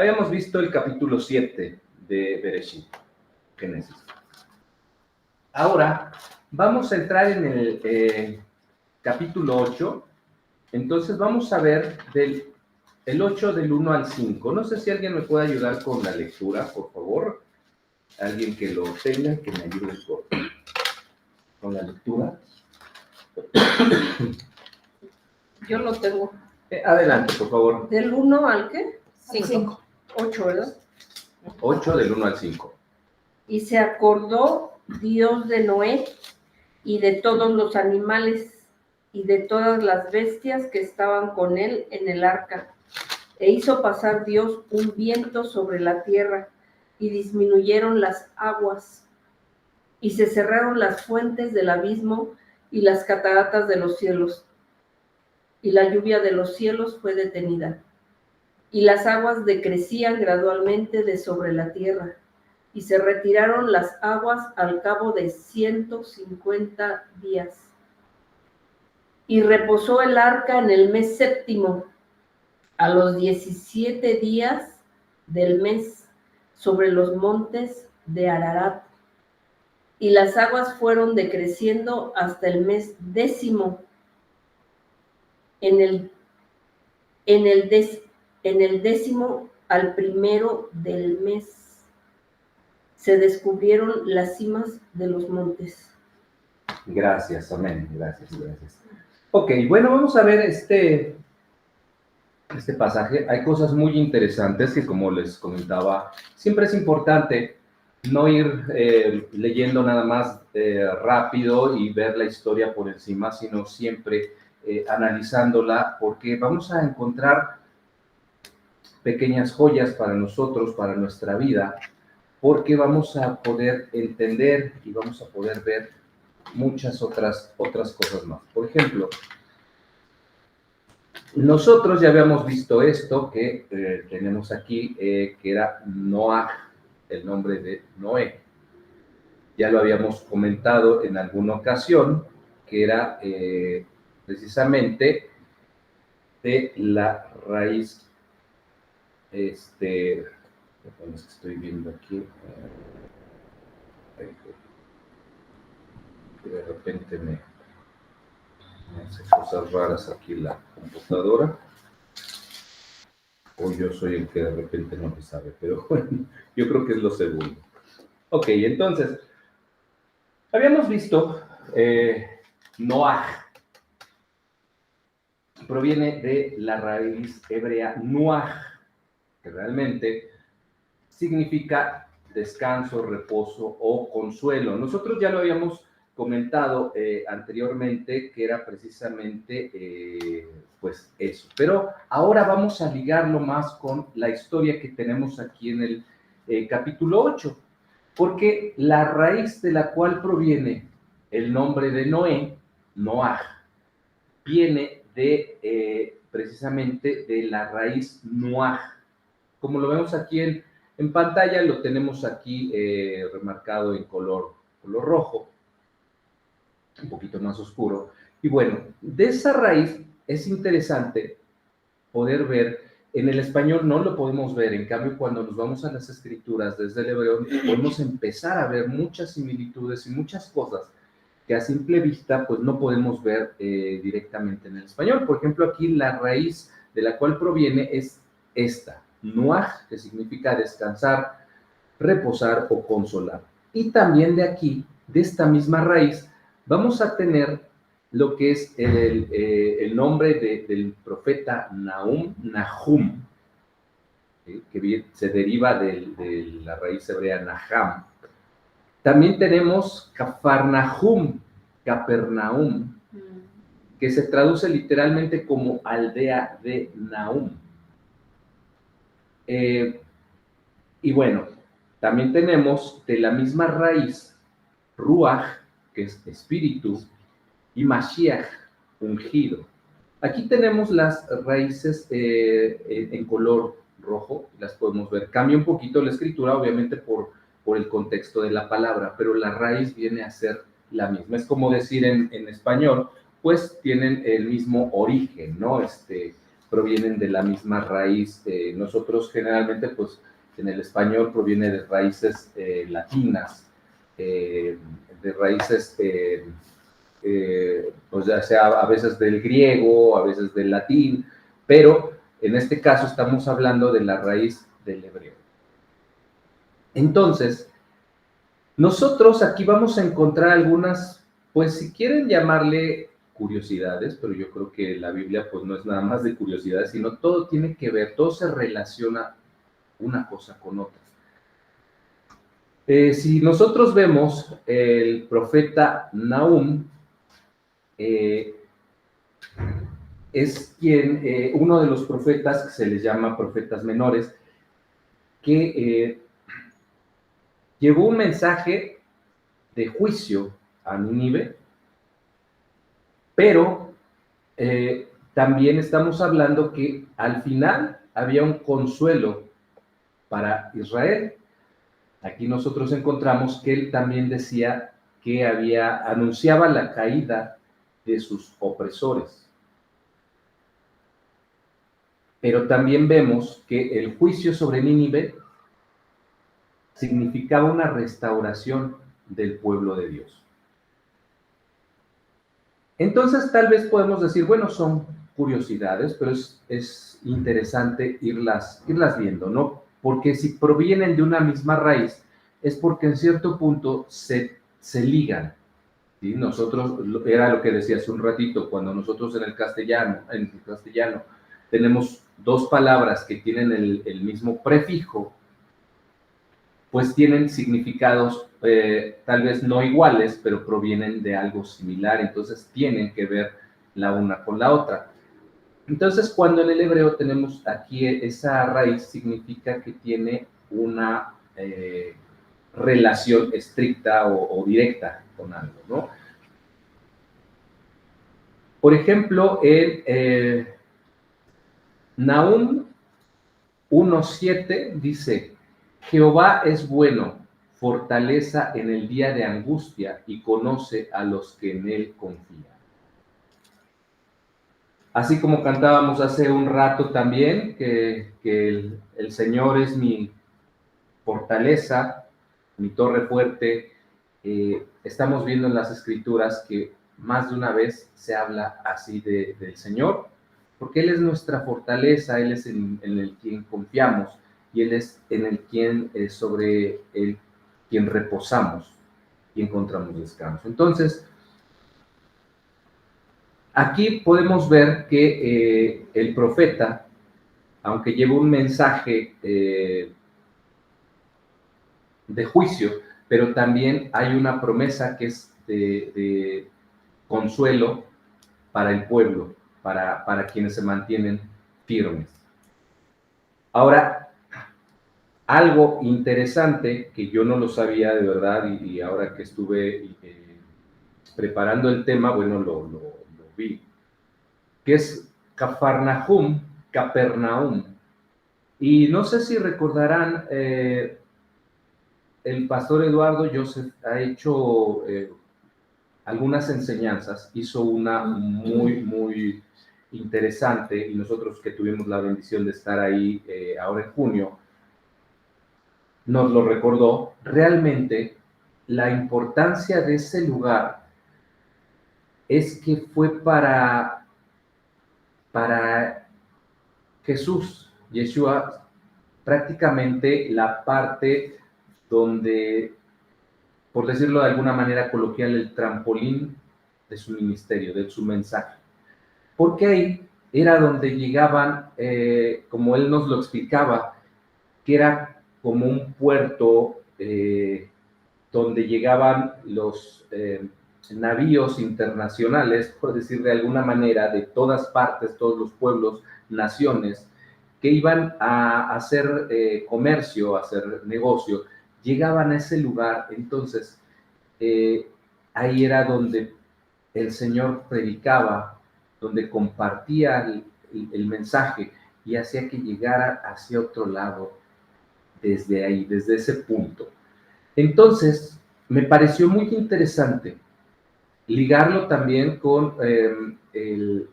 Habíamos visto el capítulo 7 de Bereshit, Génesis. Ahora vamos a entrar en el capítulo 8. Entonces vamos a ver el 8 del 1 al 5. No sé si alguien me puede ayudar con la lectura, por favor. Alguien que lo tenga, que me ayude con la lectura. Yo lo tengo. Adelante, por favor. ¿Del 1 al qué? 5. 8, ¿verdad? 8 del 1 al 5. Y se acordó Dios de Noé y de todos los animales y de todas las bestias que estaban con él en el arca. E hizo pasar Dios un viento sobre la tierra y disminuyeron las aguas. Y se cerraron las fuentes del abismo y las cataratas de los cielos. Y la lluvia de los cielos fue detenida. Y las aguas decrecían gradualmente de sobre la tierra. Y se retiraron las aguas al cabo de 150 días. Y reposó el arca en el mes séptimo, a los 17 días del mes, sobre los montes de Ararat. Y las aguas fueron decreciendo hasta el mes décimo. En el décimo al primero del mes se descubrieron las cimas de los montes. Gracias, amén. Gracias. Ok, bueno, vamos a ver este pasaje. Hay cosas muy interesantes que, como les comentaba, siempre es importante no ir leyendo nada más rápido y ver la historia por encima, sino siempre analizándola, porque vamos a encontrar pequeñas joyas para nosotros, para nuestra vida, porque vamos a poder entender y vamos a poder ver muchas otras cosas más. Por ejemplo, nosotros ya habíamos visto esto que tenemos aquí, que era Noah, el nombre de Noé. Ya lo habíamos comentado en alguna ocasión, que era precisamente de la raíz, estoy viendo aquí, de repente me hace cosas raras aquí la computadora, o yo soy el que de repente no lo sabe, pero bueno, yo creo que es lo segundo. Ok, entonces, habíamos visto Noah, proviene de la raíz hebrea Nuah, que realmente significa descanso, reposo o consuelo. Nosotros ya lo habíamos comentado anteriormente, que era precisamente pues eso. Pero ahora vamos a ligarlo más con la historia que tenemos aquí en el capítulo 8, porque la raíz de la cual proviene el nombre de Noé, Noah, viene de precisamente de la raíz Nuah. Como lo vemos aquí en pantalla, lo tenemos aquí remarcado en color rojo, un poquito más oscuro. Y bueno, de esa raíz es interesante poder ver, en el español no lo podemos ver, en cambio cuando nos vamos a las escrituras desde el hebreo, podemos empezar a ver muchas similitudes y muchas cosas que a simple vista pues no podemos ver directamente en el español. Por ejemplo, aquí la raíz de la cual proviene es esta, Nuah, que significa descansar, reposar o consolar. Y también de aquí, de esta misma raíz, vamos a tener lo que es el nombre del profeta Nahum, que se deriva de la raíz hebrea Naham. También tenemos Capernaum, que se traduce literalmente como aldea de Nahum. Y bueno, también tenemos de la misma raíz Ruach, que es espíritu, y Mashiach, ungido. Aquí tenemos las raíces en color rojo, las podemos ver. Cambia un poquito la escritura, obviamente por el contexto de la palabra, pero la raíz viene a ser la misma. Es como decir en español, pues tienen el mismo origen, ¿no? provienen de la misma raíz. Nosotros generalmente, pues, en el español proviene de raíces latinas, de raíces, pues ya sea a veces del griego, a veces del latín, pero en este caso estamos hablando de la raíz del hebreo. Entonces, nosotros aquí vamos a encontrar algunas, pues si quieren llamarle curiosidades, pero yo creo que la Biblia pues no es nada más de curiosidades, sino todo tiene que ver, todo se relaciona una cosa con otra. Si nosotros vemos el profeta Nahum, es uno de los profetas que se les llama profetas menores, que llevó un mensaje de juicio a Nínive, pero también estamos hablando que al final había un consuelo para Israel. Aquí nosotros encontramos que él también decía que anunciaba la caída de sus opresores. Pero también vemos que el juicio sobre Nínive significaba una restauración del pueblo de Dios. Entonces, tal vez podemos decir, bueno, son curiosidades, pero es interesante irlas viendo, ¿no? Porque si provienen de una misma raíz, es porque en cierto punto se ligan, ¿sí? Nosotros, era lo que decía hace un ratito, cuando nosotros en el castellano tenemos dos palabras que tienen el mismo prefijo, pues tienen significados tal vez no iguales, pero provienen de algo similar, entonces tienen que ver la una con la otra. Entonces, cuando en el hebreo tenemos aquí esa raíz, significa que tiene una relación estricta o directa con algo, ¿no? Por ejemplo, en Nahum 1:7 dice: Jehová es bueno, fortaleza en el día de angustia y conoce a los que en él confían. Así como cantábamos hace un rato también, que el Señor es mi fortaleza, mi torre fuerte, estamos viendo en las Escrituras que más de una vez se habla así del Señor, porque Él es nuestra fortaleza, Él es en el quien confiamos y Él es en el quien, sobre el quien reposamos y encontramos descanso. Entonces, aquí podemos ver que el profeta, aunque lleva un mensaje de juicio, pero también hay una promesa que es de consuelo para el pueblo, para quienes se mantienen firmes. Ahora, algo interesante que yo no lo sabía de verdad y ahora que estuve preparando el tema, bueno, lo vi, que es Capernaum. Y no sé si recordarán, el pastor Eduardo Joseph ha hecho algunas enseñanzas, hizo una muy interesante y nosotros que tuvimos la bendición de estar ahí ahora en junio, nos lo recordó. Realmente la importancia de ese lugar es que fue para Jesús, Yeshua, prácticamente la parte donde, por decirlo de alguna manera coloquial, el trampolín de su ministerio, de su mensaje. Porque ahí era donde llegaban, como él nos lo explicaba, que era como un puerto donde llegaban los navíos internacionales, por decir de alguna manera, de todas partes, todos los pueblos, naciones, que iban a hacer comercio, a hacer negocio, llegaban a ese lugar. Entonces, ahí era donde el Señor predicaba, donde compartía el mensaje y hacía que llegara hacia otro lado desde ahí, desde ese punto. Entonces, me pareció muy interesante ligarlo también con el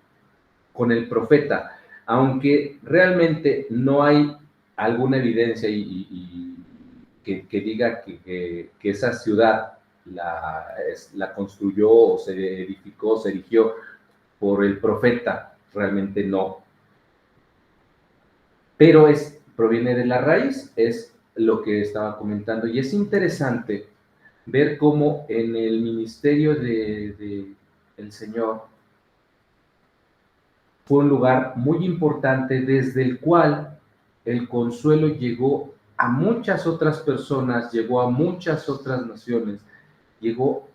profeta, aunque realmente no hay alguna evidencia que diga que esa ciudad la construyó o se edificó, se erigió por el profeta, realmente no. Pero proviene de la raíz, es lo que estaba comentando, y es interesante ver cómo en el ministerio del Señor fue un lugar muy importante desde el cual el consuelo llegó a muchas otras personas, llegó a muchas otras naciones, llegó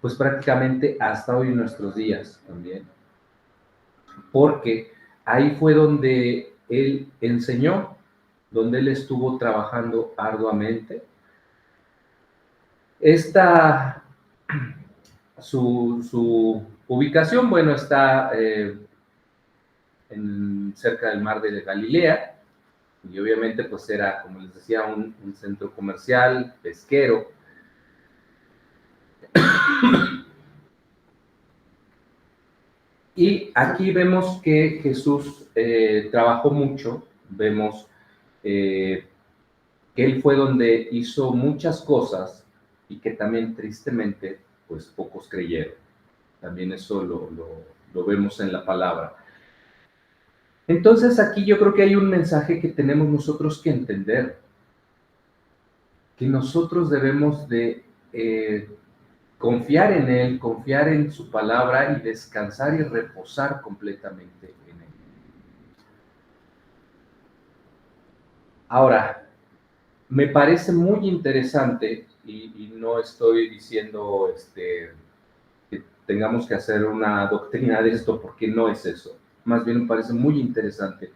pues prácticamente hasta hoy en nuestros días también, porque ahí fue donde él enseñó, donde él estuvo trabajando arduamente. Su ubicación, bueno, está cerca del mar de Galilea, y obviamente pues era, como les decía, un centro comercial, pesquero. Y aquí vemos que Jesús trabajó mucho, vemos que él fue donde hizo muchas cosas y que también tristemente pues pocos creyeron. También eso lo vemos en la palabra. Entonces aquí yo creo que hay un mensaje que tenemos nosotros que entender, que nosotros debemos de confiar en Él, confiar en su palabra y descansar y reposar completamente en Él. Ahora, me parece muy interesante, y no estoy diciendo que tengamos que hacer una doctrina de esto, porque no es eso. Más bien me parece muy interesante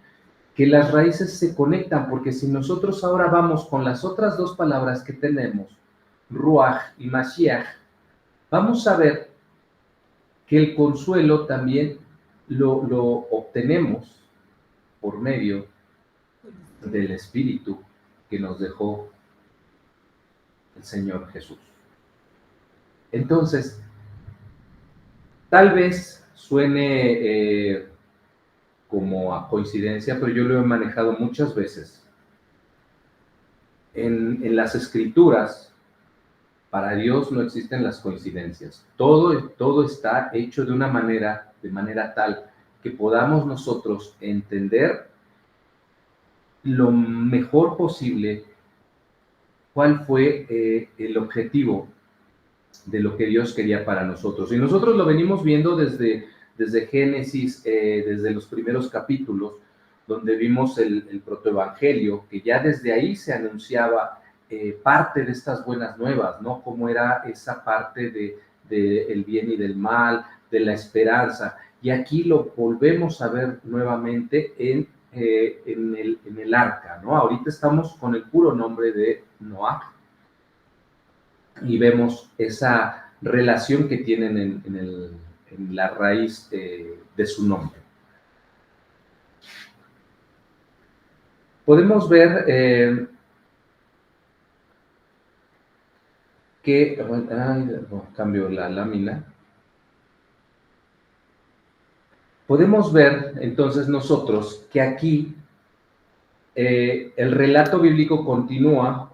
que las raíces se conectan, porque si nosotros ahora vamos con las otras dos palabras que tenemos, Ruach y Mashiach, vamos a ver que el consuelo también lo obtenemos por medio del Espíritu que nos dejó el Señor Jesús. Entonces, tal vez suene como a coincidencia, pero yo lo he manejado muchas veces. En las Escrituras, para Dios no existen las coincidencias. Todo está hecho de manera tal que podamos nosotros entender lo mejor posible cuál fue el objetivo de lo que Dios quería para nosotros. Y nosotros lo venimos viendo desde Génesis, desde los primeros capítulos, donde vimos el protoevangelio, que ya desde ahí se anunciaba parte de estas buenas nuevas, ¿no? Cómo era esa parte de el bien y del mal, de la esperanza. Y aquí lo volvemos a ver nuevamente en el arca, ¿no? Ahorita estamos con el puro nombre de Noah, y vemos esa relación que tienen en la raíz de su nombre. Podemos ver que, cambio la lámina. Podemos ver entonces nosotros que aquí el relato bíblico continúa,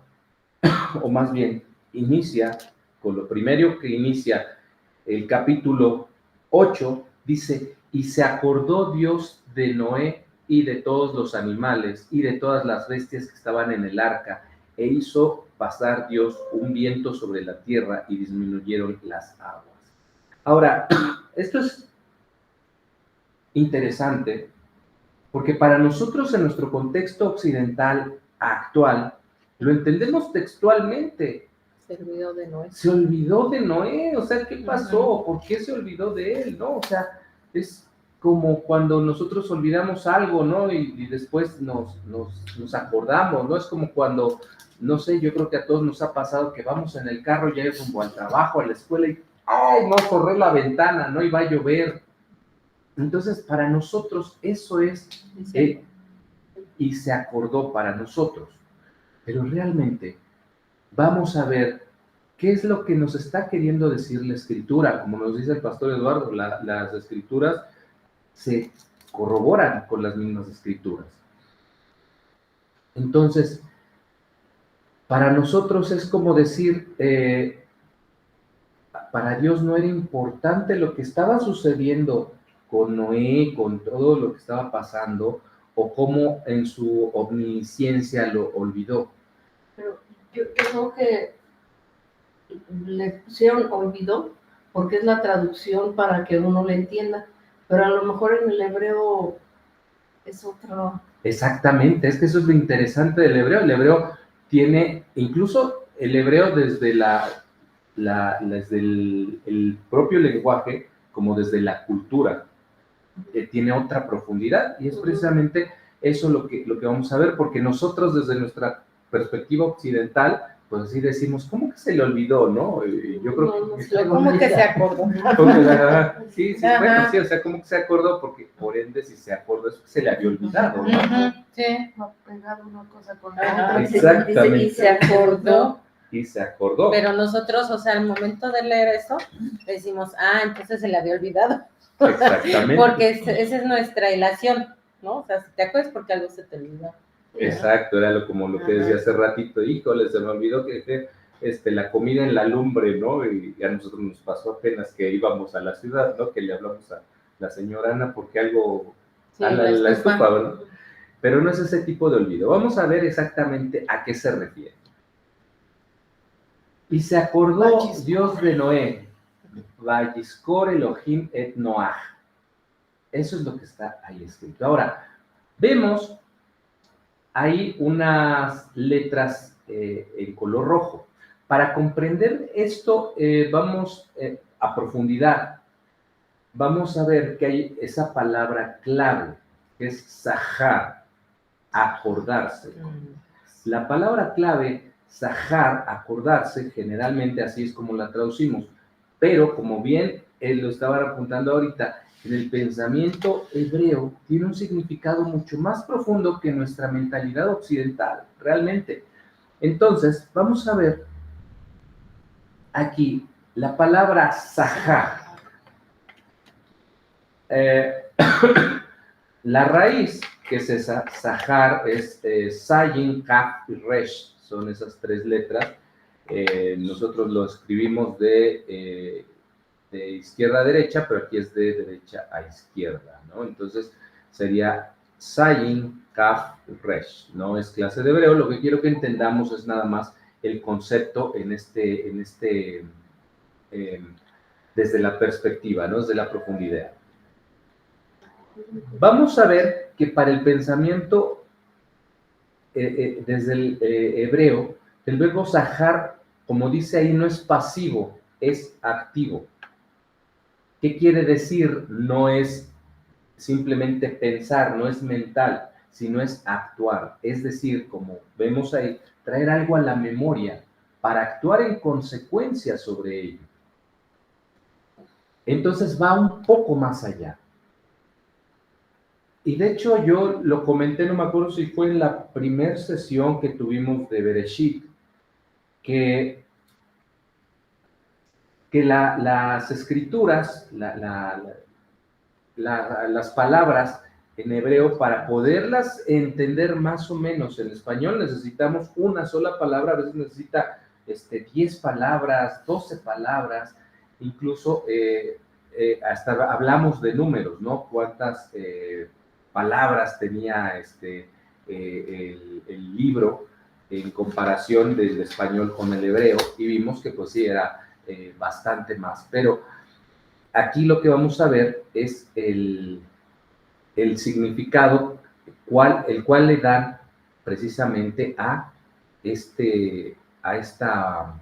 o más bien inicia con lo primero que inicia el capítulo 8, dice: y se acordó Dios de Noé y de todos los animales y de todas las bestias que estaban en el arca, e hizo pasar Dios un viento sobre la tierra y disminuyeron las aguas. Ahora, esto es interesante porque para nosotros en nuestro contexto occidental actual lo entendemos textualmente. Se olvidó de Noé. Se olvidó de Noé, o sea, ¿qué pasó? ¿Por qué se olvidó de él? ¿No? O sea, es como cuando nosotros olvidamos algo, ¿no? Y después nos acordamos, ¿no? Es como cuando, no sé, yo creo que a todos nos ha pasado que vamos en el carro ya rumbo al trabajo, a la escuela, y ¡ay, no, cerré la ventana, ¿no? Y va a llover. Entonces, para nosotros eso es, y se acordó para nosotros. Pero realmente vamos a ver qué es lo que nos está queriendo decir la Escritura. Como nos dice el pastor Eduardo, las Escrituras se corroboran con las mismas escrituras. Entonces, para nosotros es como decir, para Dios no era importante lo que estaba sucediendo con Noé, con todo lo que estaba pasando, o cómo en su omnisciencia lo olvidó. Pero yo creo que le pusieron olvidó, porque es la traducción para que uno le entienda, pero a lo mejor en el hebreo es otro. Exactamente, es que eso es lo interesante del hebreo. El hebreo tiene, incluso el hebreo desde desde el propio lenguaje, como desde la cultura, tiene otra profundidad, y es precisamente eso lo que vamos a ver, porque nosotros desde nuestra perspectiva occidental, pues así decimos, ¿cómo que se le olvidó, no? Yo creo que... ¿Cómo que se acordó? Sí, bueno, sí, o sea, ¿cómo que se acordó? Porque por ende, si se acordó, es que se le había olvidado, ¿no? Sí. No pegar una cosa con Ajá. la otra. Exactamente. Y se acordó. Y se acordó. Pero nosotros, o sea, al momento de leer eso, decimos, entonces se le había olvidado. Exactamente. Porque esa es nuestra ilación, ¿no? O sea, si te acuerdas porque algo se te olvidó. Exacto, era como lo que decía hace ratito, híjole, se me olvidó que dejé la comida en la lumbre, ¿no? Y a nosotros nos pasó apenas que íbamos a la ciudad, ¿no? Que le hablamos a la señora Ana porque algo, Sí, a la estufa, ¿no? Pero no es ese tipo de olvido. Vamos a ver exactamente a qué se refiere. Y se acordó Dios de Noé, Vayizkor Elohim et Noah. Eso es lo que está ahí escrito. Ahora, vemos hay unas letras en color rojo. Para comprender esto, vamos a profundidad. Vamos a ver que hay esa palabra clave, que es sahar, acordarse. La palabra clave, sahar, acordarse, generalmente así es como la traducimos, pero como bien él lo estaba apuntando ahorita, en el pensamiento hebreo tiene un significado mucho más profundo que nuestra mentalidad occidental, realmente. Entonces, vamos a ver aquí la palabra sahar. La raíz que es esa, sahar, es sayin, kaf y resh, son esas tres letras. Nosotros lo escribimos de izquierda a derecha, pero aquí es de derecha a izquierda, ¿no? Entonces sería Sayin, Kaf, Resh, no es clase de hebreo. Lo que quiero que entendamos es nada más el concepto desde la perspectiva, ¿no? Desde la profundidad. Vamos a ver que para el pensamiento desde el hebreo, el verbo sahar, como dice ahí, no es pasivo, es activo. ¿Qué quiere decir? No es simplemente pensar, no es mental, sino es actuar. Es decir, como vemos ahí, traer algo a la memoria para actuar en consecuencia sobre ello. Entonces va un poco más allá. Y de hecho yo lo comenté, no me acuerdo si fue en la primera sesión que tuvimos de Bereshit, que las escrituras, las palabras en hebreo, para poderlas entender más o menos en español, necesitamos una sola palabra, a veces necesita 10 palabras, 12 palabras, incluso hasta hablamos de números, ¿no? Cuántas palabras tenía el libro en comparación del español con el hebreo, y vimos que pues sí, era bastante más, pero aquí lo que vamos a ver es el significado, el cual le dan precisamente a esta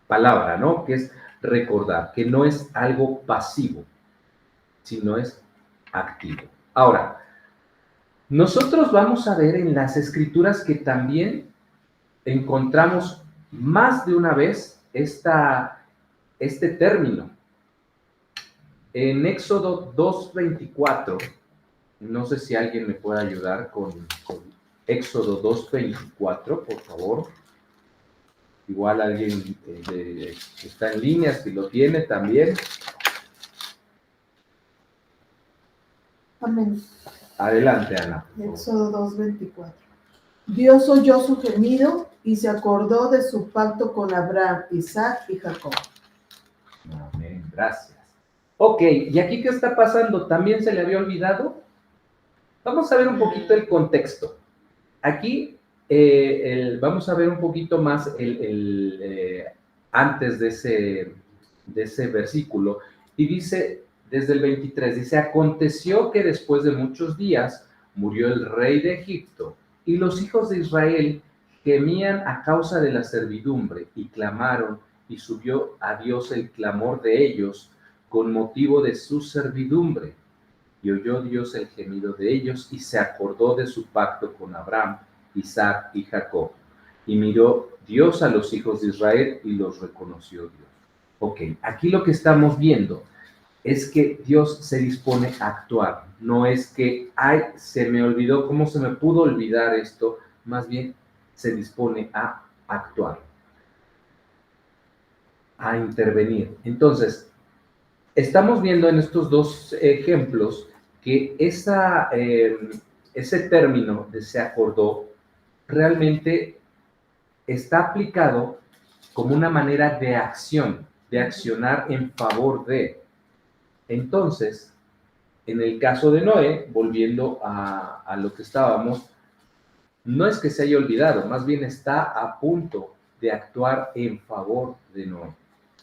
palabra, ¿no? Que es recordar, que no es algo pasivo, sino es activo. Ahora, nosotros vamos a ver en las escrituras que también encontramos más de una vez este término. En Éxodo 2:24, no sé si alguien me puede ayudar con Éxodo 2:24, por favor. Igual alguien que está en línea, si lo tiene también. Amén. Adelante, Ana. Éxodo 2:24. Dios oyó su gemido y se acordó de su pacto con Abraham, Isaac y Jacob. Amén, gracias. Ok, ¿y aquí qué está pasando? ¿También se le había olvidado? Vamos a ver un poquito el contexto. Aquí vamos a ver un poquito más antes de ese versículo. Y dice, desde el 23, dice, aconteció que después de muchos días murió el rey de Egipto, y los hijos de Israel gemían a causa de la servidumbre, y clamaron, y subió a Dios el clamor de ellos con motivo de su servidumbre. Y oyó Dios el gemido de ellos, y se acordó de su pacto con Abraham, Isaac y Jacob. Y miró Dios a los hijos de Israel y los reconoció Dios. Ok, aquí lo que estamos viendo es que Dios se dispone a actuar. No es que, ay, se me olvidó, ¿cómo se me pudo olvidar esto? Más bien, se dispone a actuar, a intervenir. Entonces, estamos viendo en estos dos ejemplos que ese término de se acordó realmente está aplicado como una manera de acción, de accionar en favor de. Entonces, en el caso de Noé, volviendo a lo que estábamos, no es que se haya olvidado, más bien está a punto de actuar en favor de Noé.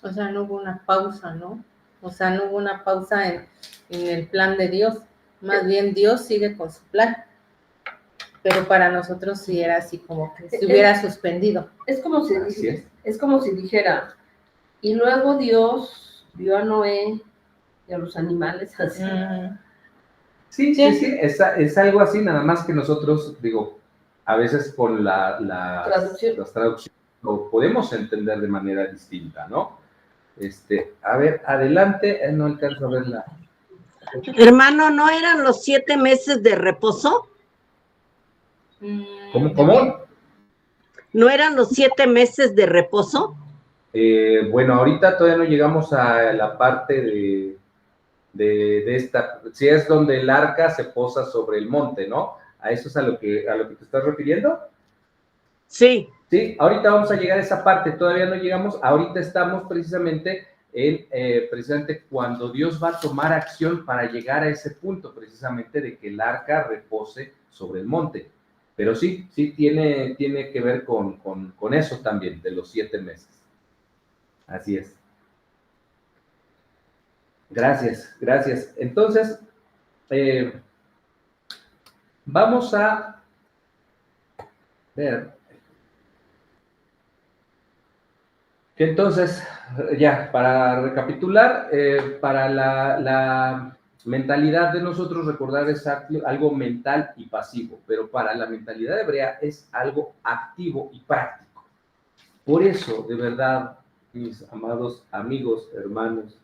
O sea, no hubo una pausa, ¿no? O sea, no hubo una pausa en el plan de Dios. Más bien Dios sigue con su plan. Pero para nosotros sí era así como que se hubiera suspendido. Es como si, Así es. como si dijera, y luego Dios vio a Noé y a los animales así. Sí, es algo así, nada más que nosotros, digo, a veces con las traducciones lo podemos entender de manera distinta, ¿no? A ver, adelante, no alcanzo a verla. Hermano, ¿no eran los 7 meses de reposo? ¿Cómo? ¿No eran los 7 meses de reposo? Bueno, ahorita todavía no llegamos a la parte de esta, si es donde el arca se posa sobre el monte, ¿no? ¿A eso es a lo que te estás refiriendo? Sí. Sí, ahorita vamos a llegar a esa parte, todavía no llegamos, ahorita estamos precisamente precisamente cuando Dios va a tomar acción para llegar a ese punto, precisamente de que el arca repose sobre el monte. Pero sí tiene que ver con eso también, de los 7 meses. Así es. Gracias. Entonces, vamos a ver. Entonces, ya, para recapitular, para la mentalidad de nosotros, recordar es algo mental y pasivo, pero para la mentalidad hebrea es algo activo y práctico. Por eso, de verdad, mis amados amigos, hermanos,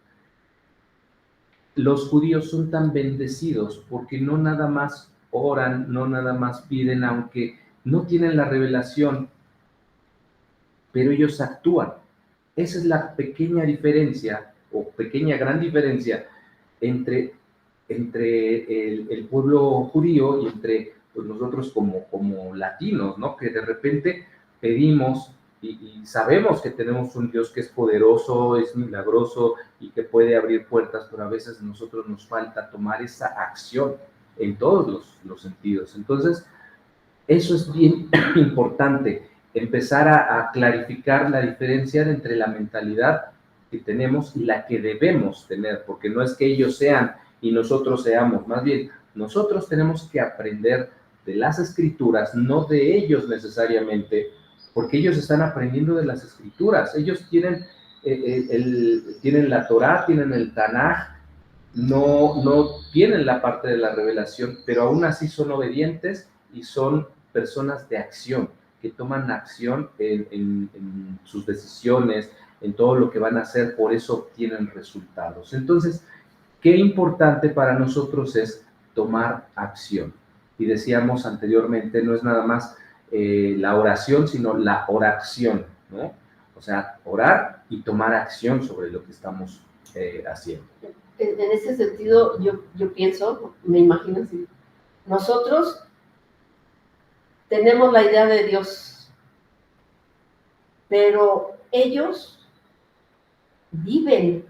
los judíos son tan bendecidos porque no nada más oran, no nada más piden, aunque no tienen la revelación, pero ellos actúan. Esa es la pequeña diferencia, o pequeña gran diferencia, entre el pueblo judío y entre pues, nosotros como latinos, ¿no? Que de repente pedimos y sabemos que tenemos un Dios que es poderoso, es milagroso y que puede abrir puertas, pero a veces a nosotros nos falta tomar esa acción en todos los sentidos. Entonces, eso es bien importante, empezar a clarificar la diferencia entre la mentalidad que tenemos y la que debemos tener, porque no es que ellos sean y nosotros seamos, más bien, nosotros tenemos que aprender de las escrituras, no de ellos necesariamente, porque ellos están aprendiendo de las escrituras, ellos tienen, tienen la Torá, tienen el Tanaj, no tienen la parte de la revelación, pero aún así son obedientes y son personas de acción, que toman acción en sus decisiones, en todo lo que van a hacer, por eso obtienen resultados. Entonces, qué importante para nosotros es tomar acción. Y decíamos anteriormente, no es nada más la oración, sino la oración, ¿no? O sea, orar y tomar acción sobre lo que estamos haciendo. En ese sentido, yo pienso, me imagino así, Nosotros tenemos la idea de Dios, pero ellos viven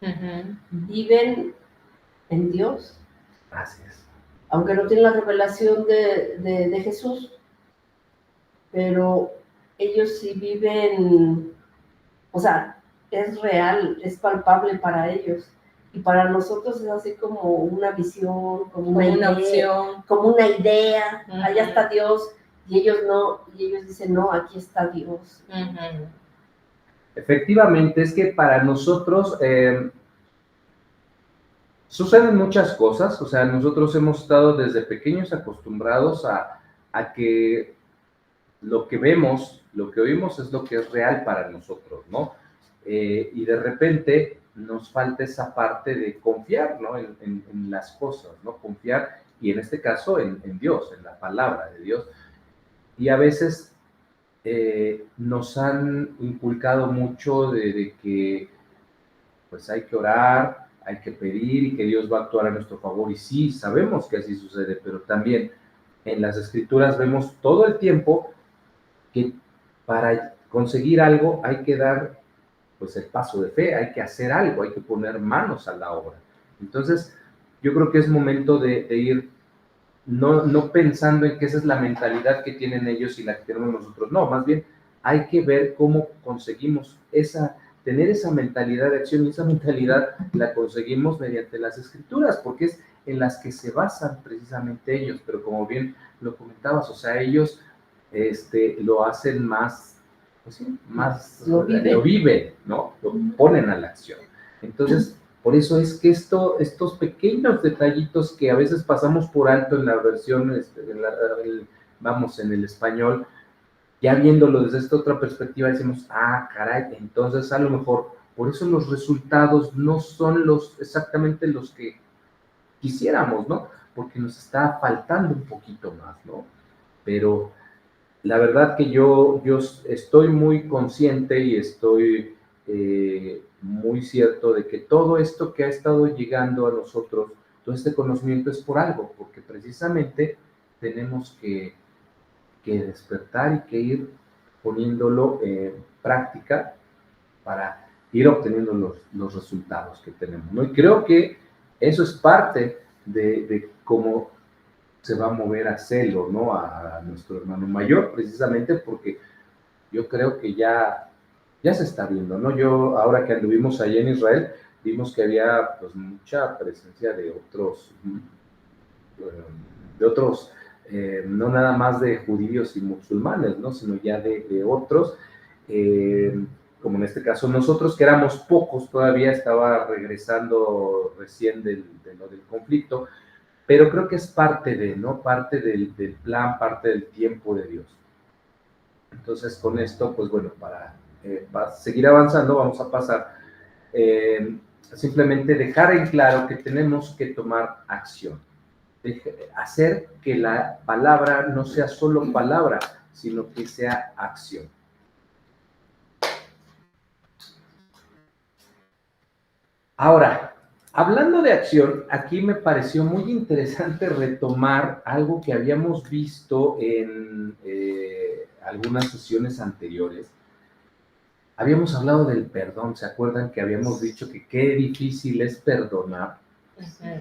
en Dios, Así es. aunque no tienen la revelación de Jesús, pero ellos sí viven, o sea, es real, es palpable para ellos. Y para nosotros es así como una visión, como una idea, opción. como una idea. Ujú. Allá está Dios, y ellos no, y ellos dicen, no, aquí está Dios. Efectivamente, es que para nosotros suceden muchas cosas, o sea, nosotros hemos estado desde pequeños acostumbrados a que lo que vemos, lo que oímos es lo que es real para nosotros, ¿no? Y de repente nos falta esa parte de confiar, ¿no? En las cosas, ¿no? Confiar, y en este caso en Dios, en la palabra de Dios. Y a veces nos han inculcado mucho de que pues hay que orar, hay que pedir y que Dios va a actuar a nuestro favor. Y sí, sabemos que así sucede, pero también en las Escrituras vemos todo el tiempo que para conseguir algo hay que dar pues el paso de fe, hay que hacer algo, hay que poner manos a la obra. Entonces, yo creo que es momento de ir no pensando en que esa es la mentalidad que tienen ellos y la que tenemos nosotros, no, más bien hay que ver cómo conseguimos tener esa mentalidad de acción, y esa mentalidad la conseguimos mediante las Escrituras, porque es en las que se basan precisamente ellos, pero como bien lo comentabas, o sea, ellos lo hacen más, pues sí, más Lo viven, ¿no? Lo ponen a la acción. Entonces, por eso es que estos pequeños detallitos que a veces pasamos por alto en la versión, en el español, ya viéndolo desde esta otra perspectiva, decimos, caray, entonces a lo mejor por eso los resultados no son exactamente los que quisiéramos, ¿no? Porque nos está faltando un poquito más, ¿no? Pero la verdad que yo estoy muy consciente y estoy muy cierto de que todo esto que ha estado llegando a nosotros, todo este conocimiento es por algo, porque precisamente tenemos que despertar y que ir poniéndolo en práctica para ir obteniendo los resultados que tenemos, ¿no? Y creo que eso es parte de cómo se va a mover a Celo, ¿no? A nuestro hermano mayor, precisamente porque yo creo que ya se está viendo, ¿no? Ahora que anduvimos allá en Israel, vimos que había pues mucha presencia de otros, no nada más de judíos y musulmanes, ¿no? Sino ya de otros, como en este caso nosotros, que éramos pocos, todavía estaba regresando recién del conflicto, pero creo que es parte ¿no? Parte del plan, parte del tiempo de Dios. Entonces, con esto, pues bueno, para seguir avanzando, vamos a pasar simplemente dejar en claro que tenemos que tomar acción. Hacer que la palabra no sea solo palabra, sino que sea acción. Ahora, hablando de acción, aquí me pareció muy interesante retomar algo que habíamos visto en algunas sesiones anteriores. Habíamos hablado del perdón, ¿se acuerdan que habíamos dicho que qué difícil es perdonar?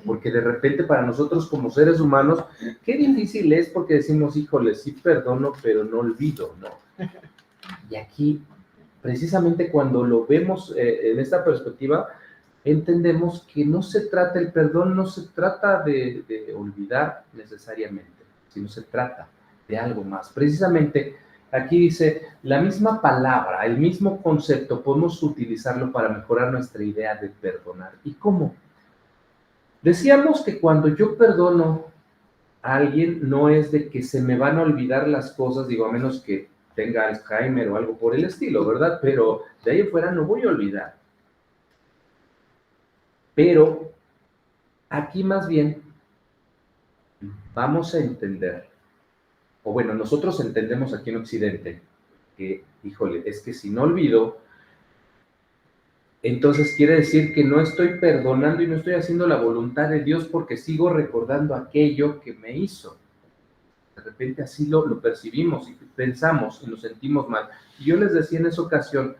Porque de repente para nosotros como seres humanos, qué difícil es porque decimos, híjole, sí perdono, pero no olvido, ¿no? Y aquí, precisamente cuando lo vemos en esta perspectiva, entendemos que no se trata, el perdón no se trata de olvidar necesariamente, sino se trata de algo más. Precisamente aquí dice, la misma palabra, el mismo concepto, podemos utilizarlo para mejorar nuestra idea de perdonar. ¿Y cómo? Decíamos que cuando yo perdono a alguien, no es de que se me van a olvidar las cosas, digo, a menos que tenga Alzheimer o algo por el estilo, ¿verdad? Pero de ahí en fuera no voy a olvidar. Pero aquí más bien vamos a entender, o bueno, nosotros entendemos aquí en Occidente que, híjole, es que si no olvido, entonces quiere decir que no estoy perdonando y no estoy haciendo la voluntad de Dios porque sigo recordando aquello que me hizo. De repente así lo percibimos y pensamos y nos sentimos mal. Y yo les decía en esa ocasión,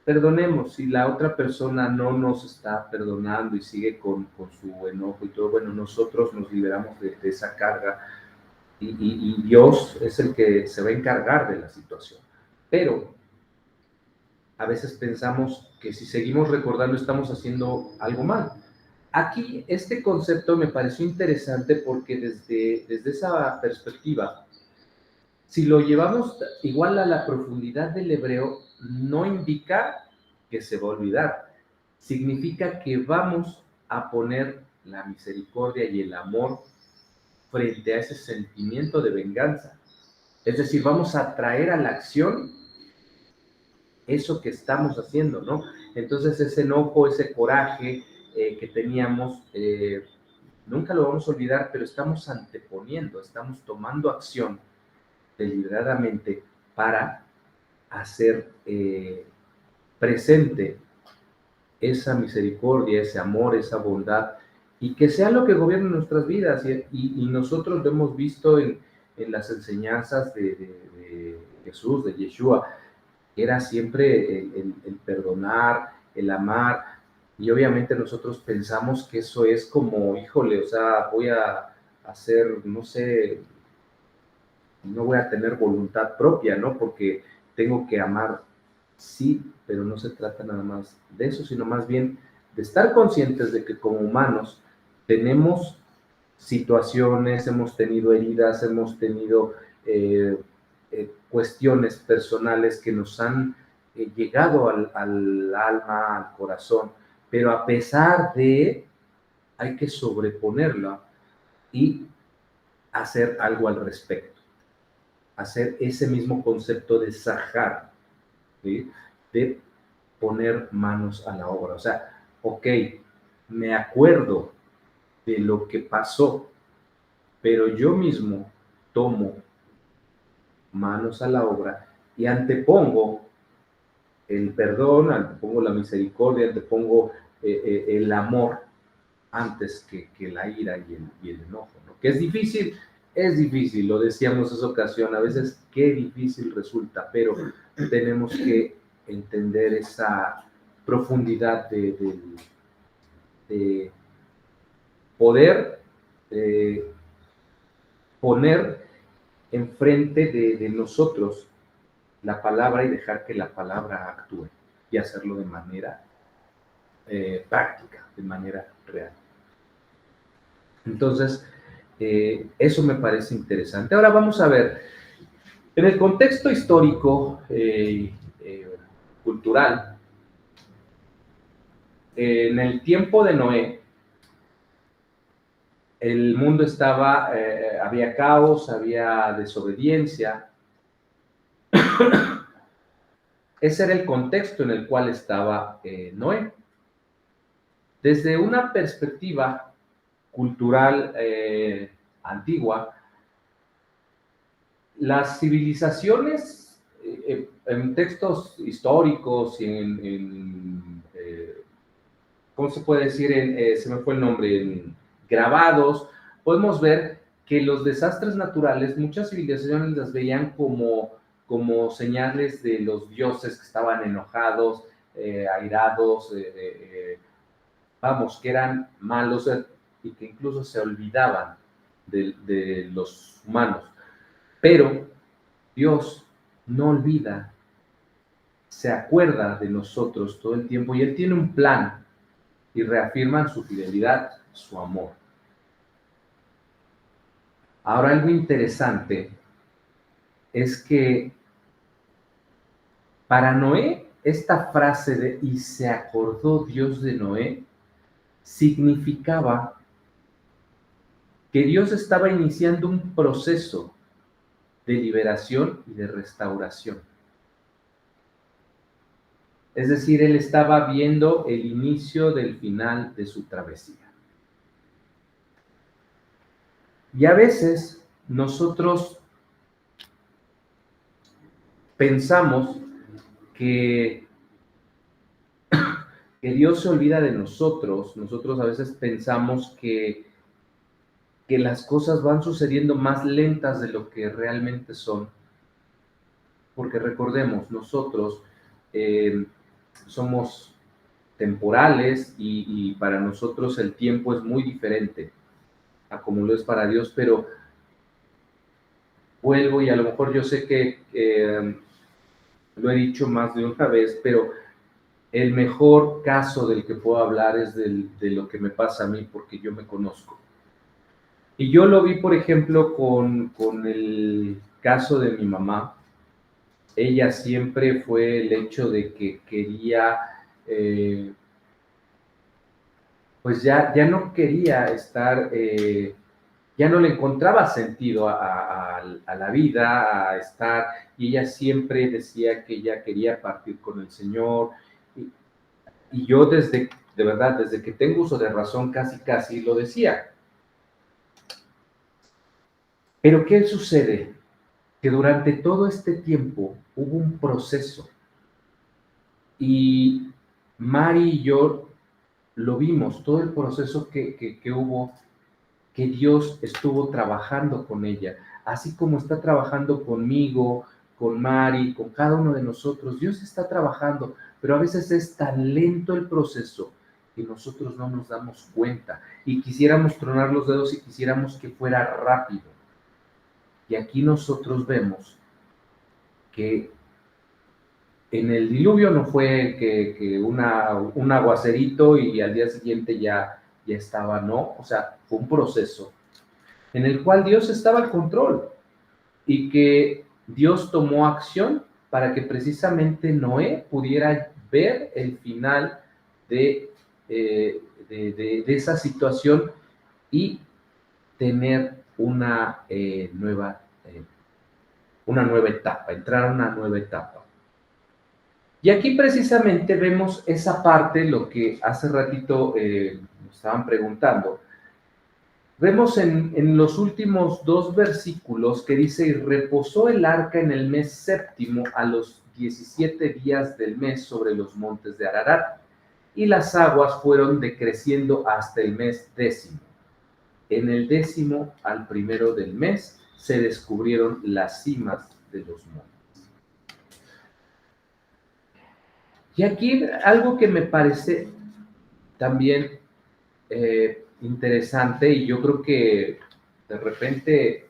perdonemos, si la otra persona no nos está perdonando y sigue con su enojo y todo, bueno, nosotros nos liberamos de esa carga y Dios es el que se va a encargar de la situación. Pero a veces pensamos que si seguimos recordando estamos haciendo algo mal. Aquí este concepto me pareció interesante porque desde esa perspectiva, si lo llevamos igual a la profundidad del hebreo, no indica que se va a olvidar, significa que vamos a poner la misericordia y el amor frente a ese sentimiento de venganza. Es decir, vamos a traer a la acción eso que estamos haciendo, ¿no? Entonces ese enojo, ese coraje que teníamos, nunca lo vamos a olvidar, pero estamos anteponiendo, estamos tomando acción deliberadamente para hacer presente esa misericordia, ese amor, esa bondad, y que sea lo que gobierne nuestras vidas. Y nosotros lo hemos visto en las enseñanzas de Jesús, de Yeshua, era siempre el perdonar, el amar, y obviamente nosotros pensamos que eso es como, híjole, o sea, voy a hacer, no sé, no voy a tener voluntad propia, ¿no? Porque tengo que amar, sí, pero no se trata nada más de eso, sino más bien de estar conscientes de que como humanos tenemos situaciones, hemos tenido heridas, hemos tenido cuestiones personales que nos han llegado al alma, al corazón, pero a pesar de, hay que sobreponerla y hacer algo al respecto, hacer ese mismo concepto de sajar, ¿sí? De poner manos a la obra. O sea, ok, me acuerdo de lo que pasó, pero yo mismo tomo manos a la obra y antepongo el perdón, antepongo la misericordia, antepongo el amor antes que la ira y el enojo, ¿no? Que es difícil, lo decíamos esa ocasión, a veces qué difícil resulta, pero tenemos que entender esa profundidad de poder poner enfrente de nosotros la palabra y dejar que la palabra actúe y hacerlo de manera práctica, de manera real. Entonces, eso me parece interesante. Ahora vamos a ver, en el contexto histórico, cultural, en el tiempo de Noé, el mundo estaba, había caos, había desobediencia. Ese era el contexto en el cual estaba Noé. Desde una perspectiva cultural antigua, las civilizaciones en textos históricos y ¿cómo se puede decir? Se me fue el nombre, en grabados, podemos ver que los desastres naturales, muchas civilizaciones las veían como señales de los dioses que estaban enojados, airados, vamos, que eran malos y que incluso se olvidaban de los humanos. Pero Dios no olvida, se acuerda de nosotros todo el tiempo y Él tiene un plan y reafirma su fidelidad, su amor. Ahora, algo interesante es que para Noé, esta frase de "y se acordó Dios de Noé" significaba que Dios estaba iniciando un proceso de liberación y de restauración. Es decir, él estaba viendo el inicio del final de su travesía. Y a veces nosotros pensamos que que Dios se olvida de nosotros. Nosotros a veces pensamos que las cosas van sucediendo más lentas de lo que realmente son. Porque recordemos, nosotros somos temporales y para nosotros el tiempo es muy diferente a como lo es para Dios, pero vuelvo y a lo mejor yo sé que lo he dicho más de una vez, pero el mejor caso del que puedo hablar es de lo que me pasa a mí, porque yo me conozco. Y yo lo vi, por ejemplo, con el caso de mi mamá. Ella siempre fue el hecho de que quería, pues ya no quería estar, ya no le encontraba sentido a la vida, a estar, y ella siempre decía que ella quería partir con el Señor. Y yo de verdad, desde que tengo uso de razón, casi lo decía. Pero ¿qué sucede? Que durante todo este tiempo hubo un proceso y Mari y yo lo vimos, todo el proceso que hubo, que Dios estuvo trabajando con ella, así como está trabajando conmigo, con Mari, con cada uno de nosotros. Dios está trabajando, pero a veces es tan lento el proceso que nosotros no nos damos cuenta y quisiéramos tronar los dedos y quisiéramos que fuera rápido. Y aquí nosotros vemos que en el diluvio no fue que un aguacerito y al día siguiente ya estaba, no, o sea, fue un proceso en el cual Dios estaba al control y que Dios tomó acción para que precisamente Noé pudiera ver el final de esa situación y tener una nueva etapa, entrar a una nueva etapa. Y aquí precisamente vemos esa parte, lo que hace ratito nos estaban preguntando. Vemos en los últimos 2 versículos que dice, y reposó el arca en el mes séptimo a los 17 días del mes sobre los montes de Ararat, y las aguas fueron decreciendo hasta el mes 10. En el 10 al 1 del mes se descubrieron las cimas de los montes. Y aquí algo que me parece también interesante, y yo creo que de repente,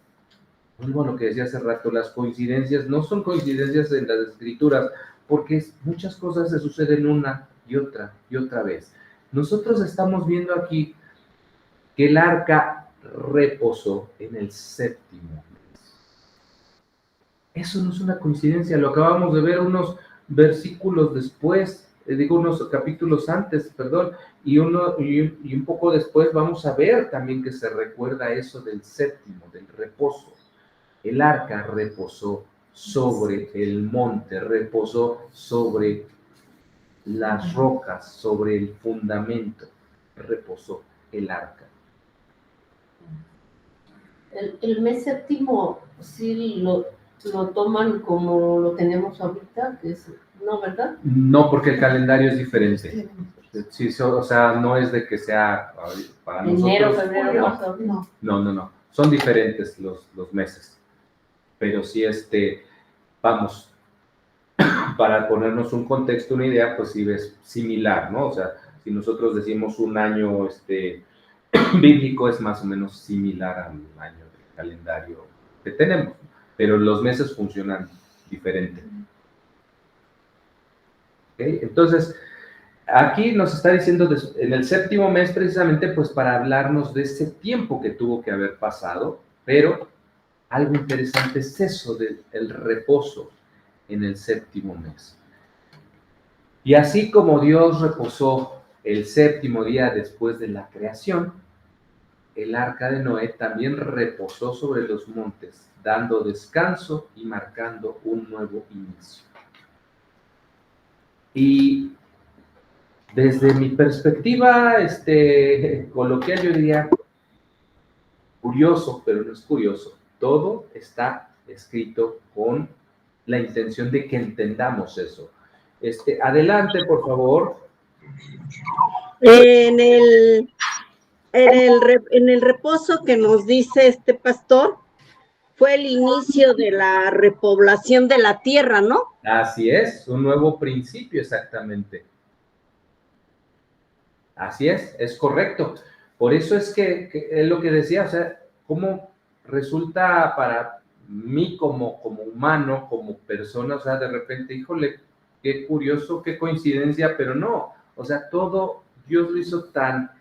vuelvo a lo que decía hace rato, las coincidencias no son coincidencias en las escrituras, porque muchas cosas se suceden una y otra vez. Nosotros estamos viendo aquí que el arca reposó en el 7º mes. Eso no es una coincidencia, lo acabamos de ver unos versículos después, unos capítulos antes, perdón, y un poco después vamos a ver también que se recuerda eso del 7º, del reposo. El arca reposó sobre el monte, reposó sobre las rocas, sobre el fundamento, reposó el arca. El mes séptimo sí lo toman como lo tenemos ahorita, que es, ¿no, verdad? No, porque el calendario es diferente. Sí, o sea, no es de que sea para nosotros. Enero, febrero, marzo. No. No. Son diferentes los meses. Pero sí, vamos, para ponernos un contexto, una idea, pues sí es similar, ¿no? O sea, si nosotros decimos un año bíblico, es más o menos similar a un año del calendario que tenemos, pero los meses funcionan diferente. ¿Okay? Entonces, aquí nos está diciendo en el 7º mes precisamente pues para hablarnos de ese tiempo que tuvo que haber pasado, pero algo interesante es eso del reposo en el 7º mes. Y así como Dios reposó el 7º día después de la creación, el arca de Noé también reposó sobre los montes, dando descanso y marcando un nuevo inicio. Y desde mi perspectiva coloquial, yo diría curioso, pero no es curioso. Todo está escrito con la intención de que entendamos eso. Adelante, por favor. En el reposo que nos dice este pastor, fue el inicio de la repoblación de la tierra, ¿no? Así es, un nuevo principio exactamente. Así es correcto. Por eso es que es lo que decía, o sea, cómo resulta para mí como humano, como persona, o sea, de repente, híjole, qué curioso, qué coincidencia, pero no, o sea, todo Dios lo hizo tan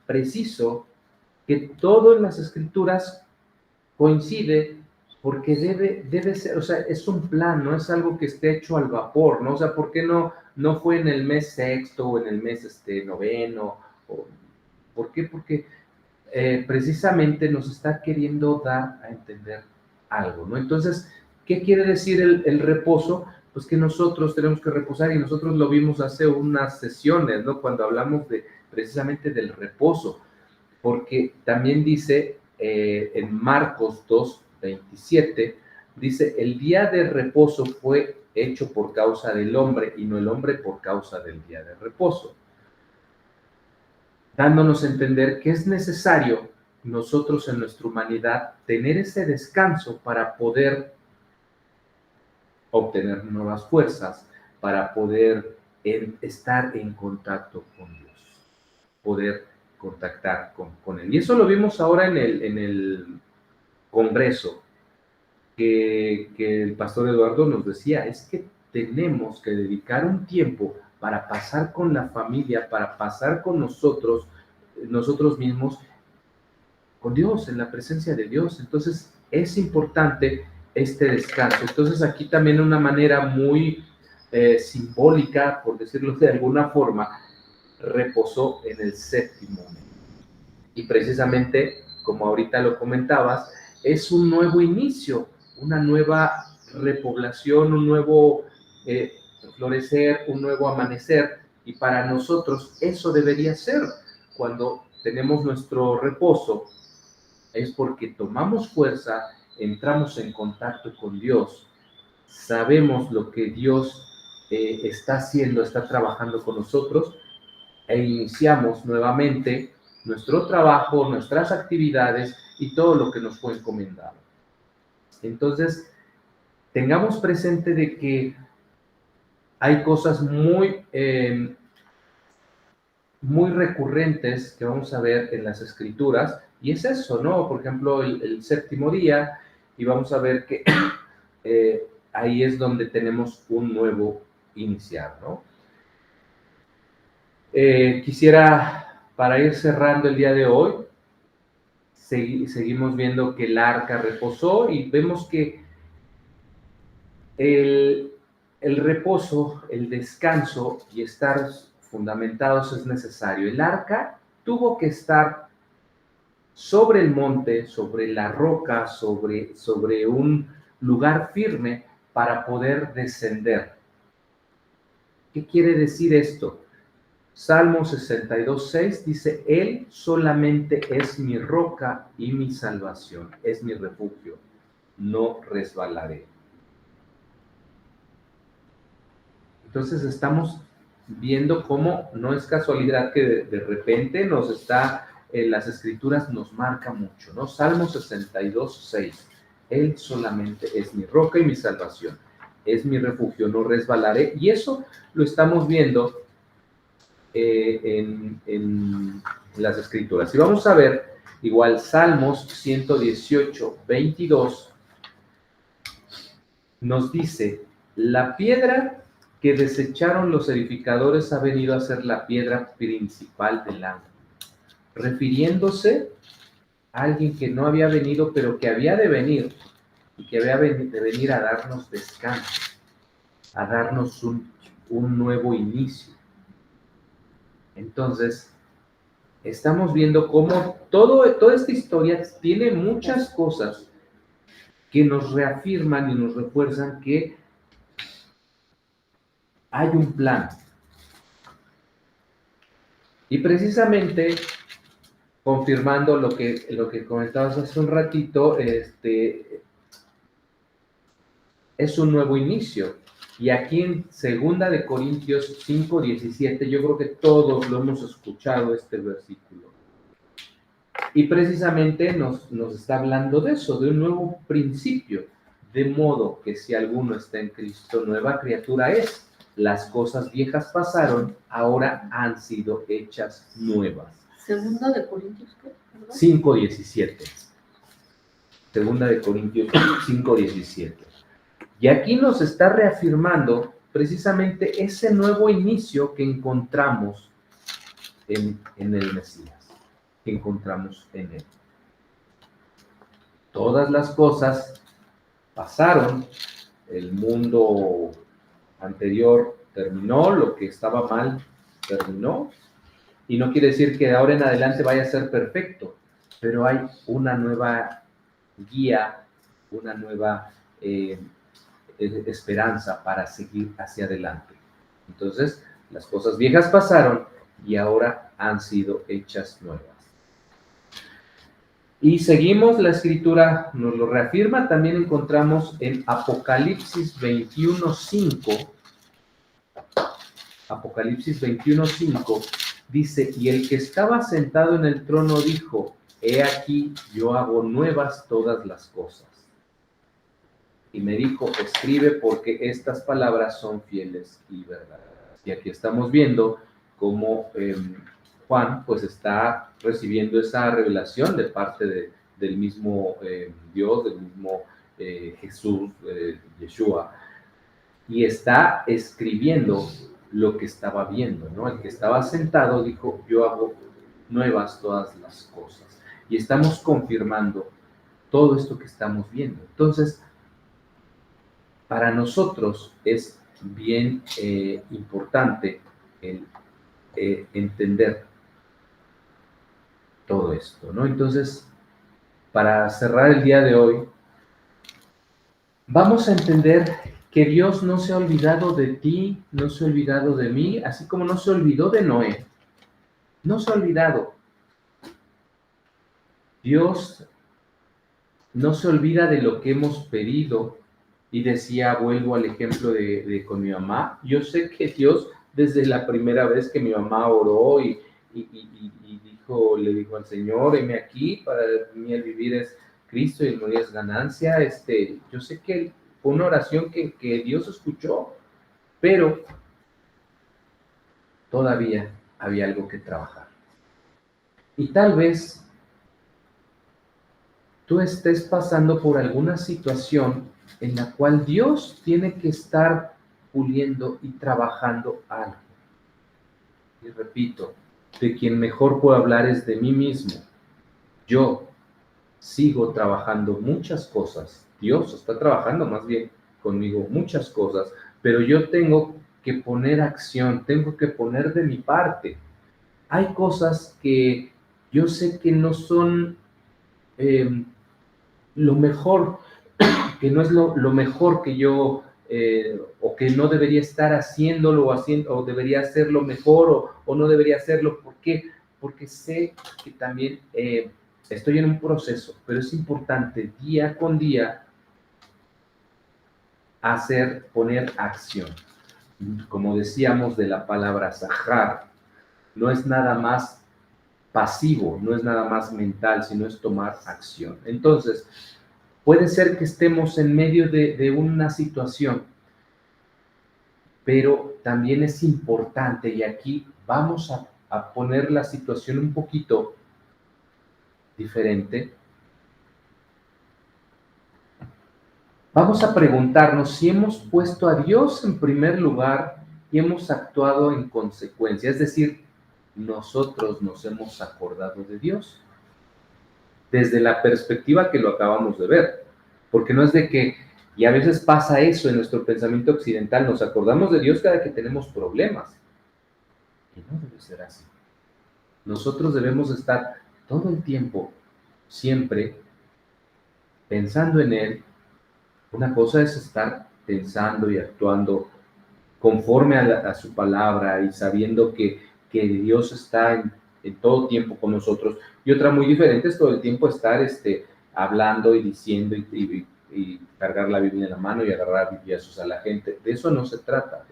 preciso que todo en las escrituras coincide porque debe ser, o sea, es un plan, no es algo que esté hecho al vapor, ¿no? O sea, ¿por qué no fue en el mes sexto o en el mes noveno? ¿Por qué? Porque precisamente nos está queriendo dar a entender algo, ¿no? Entonces, ¿qué quiere decir el reposo? Pues que nosotros tenemos que reposar y nosotros lo vimos hace unas sesiones, ¿no? Cuando hablamos precisamente del reposo, porque también dice en Marcos 2:27, dice, el día de reposo fue hecho por causa del hombre y no el hombre por causa del día de reposo, dándonos a entender que es necesario nosotros en nuestra humanidad tener ese descanso para poder obtener nuevas fuerzas, para poder estar en contacto con Dios, poder contactar con Él. Y eso lo vimos ahora en el congreso, que el pastor Eduardo nos decía, es que tenemos que dedicar un tiempo para pasar con la familia, para pasar con nosotros mismos, con Dios, en la presencia de Dios. Entonces, es importante este descanso. Entonces, aquí también una manera muy simbólica, por decirlo de alguna forma, reposó en el séptimo mes. Y precisamente, como ahorita lo comentabas, es un nuevo inicio, una nueva repoblación, un nuevo florecer, un nuevo amanecer. Y para nosotros eso debería ser. Cuando tenemos nuestro reposo, es porque tomamos fuerza, entramos en contacto con Dios, sabemos lo que Dios está haciendo, está trabajando con nosotros, e iniciamos nuevamente nuestro trabajo, nuestras actividades y todo lo que nos fue encomendado. Entonces, tengamos presente de que hay cosas muy recurrentes que vamos a ver en las escrituras, y es eso, ¿no? Por ejemplo, el séptimo día, y vamos a ver que ahí es donde tenemos un nuevo iniciar, ¿no? Quisiera, para ir cerrando el día de hoy, seguimos viendo que el arca reposó y vemos que el reposo, el descanso y estar fundamentados es necesario. El arca tuvo que estar sobre el monte, sobre la roca, sobre un lugar firme para poder descender. ¿Qué quiere decir esto? Salmo 62:6 dice, Él solamente es mi roca y mi salvación, es mi refugio, no resbalaré. Entonces estamos viendo cómo no es casualidad que de repente nos está, en las escrituras nos marca mucho, ¿no? Salmo 62:6, Él solamente es mi roca y mi salvación, es mi refugio, no resbalaré. Y eso lo estamos viendo en las escrituras. Y vamos a ver igual Salmos 118:22 nos dice, la piedra que desecharon los edificadores ha venido a ser la piedra principal del ángulo, refiriéndose a alguien que no había venido, pero que había de venir, y que había de venir a darnos descanso, a darnos un nuevo inicio. Entonces, estamos viendo cómo toda esta historia tiene muchas cosas que nos reafirman y nos refuerzan que hay un plan. Y precisamente, confirmando lo que comentabas hace un ratito, es un nuevo inicio. Y aquí en 2 de Corintios 5:17, yo creo que todos lo hemos escuchado este versículo. Y precisamente nos está hablando de eso, de un nuevo principio. De modo que si alguno está en Cristo, nueva criatura es. Las cosas viejas pasaron, ahora han sido hechas nuevas. 2 de Corintios, ¿qué? ¿Perdón? 5:17. 2 de Corintios 5:17. Y aquí nos está reafirmando precisamente ese nuevo inicio que encontramos en el Mesías, que encontramos en él. Todas las cosas pasaron, el mundo anterior terminó, lo que estaba mal terminó, y no quiere decir que de ahora en adelante vaya a ser perfecto, pero hay una nueva guía, una nueva esperanza para seguir hacia adelante. Entonces, las cosas viejas pasaron y ahora han sido hechas nuevas. Y seguimos, la escritura nos lo reafirma, también encontramos en Apocalipsis 21:5. Apocalipsis 21:5 dice, y el que estaba sentado en el trono dijo, he aquí, yo hago nuevas todas las cosas. Y me dijo, escribe porque estas palabras son fieles y verdaderas. Y aquí estamos viendo cómo Juan pues está recibiendo esa revelación de parte del mismo Dios, del mismo Jesús, Yeshua, y está escribiendo lo que estaba viendo, ¿no? El que estaba sentado dijo, yo hago nuevas todas las cosas. Y estamos confirmando todo esto que estamos viendo. Entonces, para nosotros es bien importante el entender todo esto, ¿no? Entonces, para cerrar el día de hoy, vamos a entender que Dios no se ha olvidado de ti, no se ha olvidado de mí, así como no se olvidó de Noé. No se ha olvidado. Dios no se olvida de lo que hemos pedido. Y decía, vuelvo al ejemplo de con mi mamá. Yo sé que Dios, desde la primera vez que mi mamá oró y le dijo al Señor, heme aquí, para mí el vivir es Cristo y el morir es ganancia. Yo sé que fue una oración que Dios escuchó, pero todavía había algo que trabajar. Y tal vez tú estés pasando por alguna situación en la cual Dios tiene que estar puliendo y trabajando algo. Y repito, de quien mejor puedo hablar es de mí mismo. Yo sigo trabajando muchas cosas. Dios está trabajando más bien conmigo muchas cosas, pero yo tengo que poner acción, tengo que poner de mi parte. Hay cosas que yo sé que no son lo mejor, que no es lo mejor que yo, o que no debería estar haciéndolo o debería hacerlo mejor o no debería hacerlo. ¿Por qué? Porque sé que también estoy en un proceso, pero es importante día con día poner acción. Como decíamos de la palabra sahar, no es nada más pasivo, no es nada más mental, sino es tomar acción. Entonces, puede ser que estemos en medio de una situación, pero también es importante, y aquí vamos a poner la situación un poquito diferente. Vamos a preguntarnos si hemos puesto a Dios en primer lugar y hemos actuado en consecuencia, es decir, nosotros nos hemos acordado de Dios desde la perspectiva que lo acabamos de ver, porque no es de que, y a veces pasa eso en nuestro pensamiento occidental, nos acordamos de Dios cada que tenemos problemas, y no debe ser así. Nosotros debemos estar todo el tiempo, siempre, pensando en Él. Una cosa es estar pensando y actuando conforme a su palabra y sabiendo que Dios está en todo tiempo con nosotros. Y otra muy diferente es todo el tiempo estar hablando y diciendo y y cargar la Biblia en la mano y agarrar bibliazos a la gente. De eso no se trata.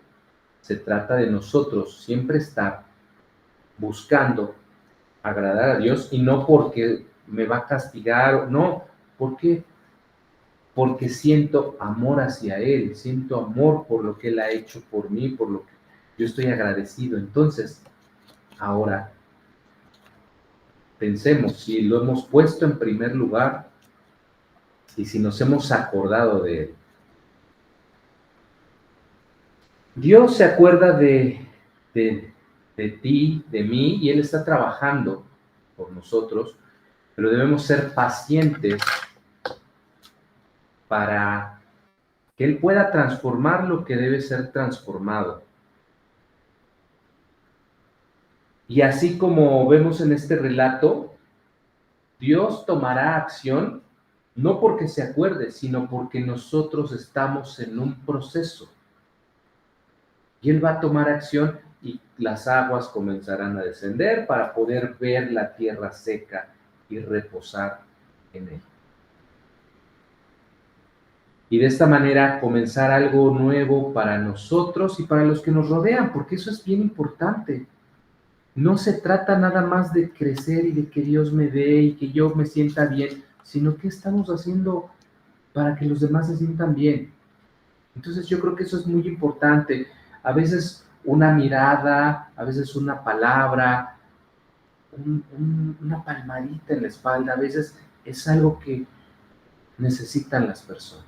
Se trata de nosotros siempre estar buscando agradar a Dios, y no porque me va a castigar, no, ¿por qué? Porque siento amor hacia Él, siento amor por lo que Él ha hecho por mí, por lo que yo estoy agradecido. Entonces, ahora, pensemos, si lo hemos puesto en primer lugar y si nos hemos acordado de Él. Dios se acuerda de ti, de mí, y Él está trabajando por nosotros, pero debemos ser pacientes para que Él pueda transformar lo que debe ser transformado. Y así como vemos en este relato, Dios tomará acción no porque se acuerde, sino porque nosotros estamos en un proceso. Y Él va a tomar acción y las aguas comenzarán a descender para poder ver la tierra seca y reposar en Él. Y de esta manera comenzar algo nuevo para nosotros y para los que nos rodean, porque eso es bien importante. No se trata nada más de crecer y de que Dios me dé y que yo me sienta bien, sino que estamos haciendo para que los demás se sientan bien. Entonces yo creo que eso es muy importante. A veces una mirada, a veces una palabra, una palmadita en la espalda, a veces es algo que necesitan las personas.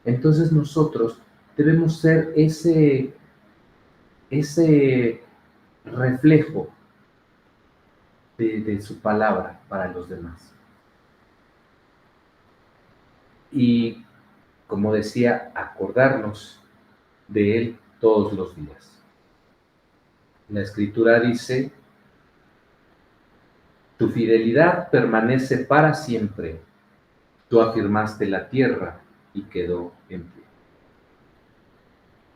Entonces nosotros debemos ser ese reflejo de su palabra para los demás. Y, como decía, acordarnos de Él todos los días. La Escritura dice: tu fidelidad permanece para siempre, tú afirmaste la tierra y quedó en pie.